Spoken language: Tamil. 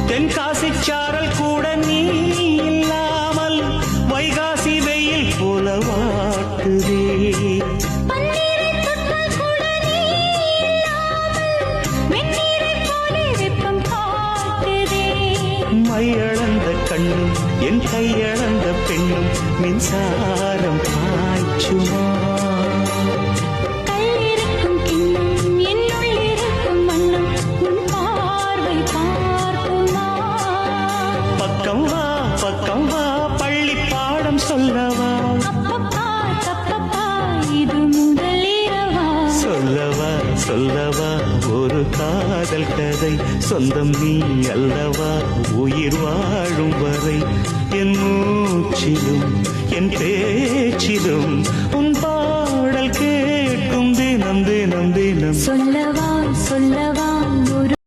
தென்காசி சாரல் கூட நீ இல்லாமல் வைகாசி வெயில் போல வாட்டுதே. மையளந்த கண்ணும் என் கையளந்த பெண்ணும் மின்சாரம் பாய்ச்சுமா. பக்கம் வா பக்கம் வா பள்ளி பாடம் சொல்லவா. இது முதலிரவா. சொல்லவா சொல்லவா ஒரு காதல் கதை. சொந்தம் நீ அல்லவா உயிர் வாழும் வரை. என் மூச்சிலும் என் பேச்சிலும் உன் பாடல் கேட்கும் தினம் தினம் தினம். சொல்லவா சொல்லவா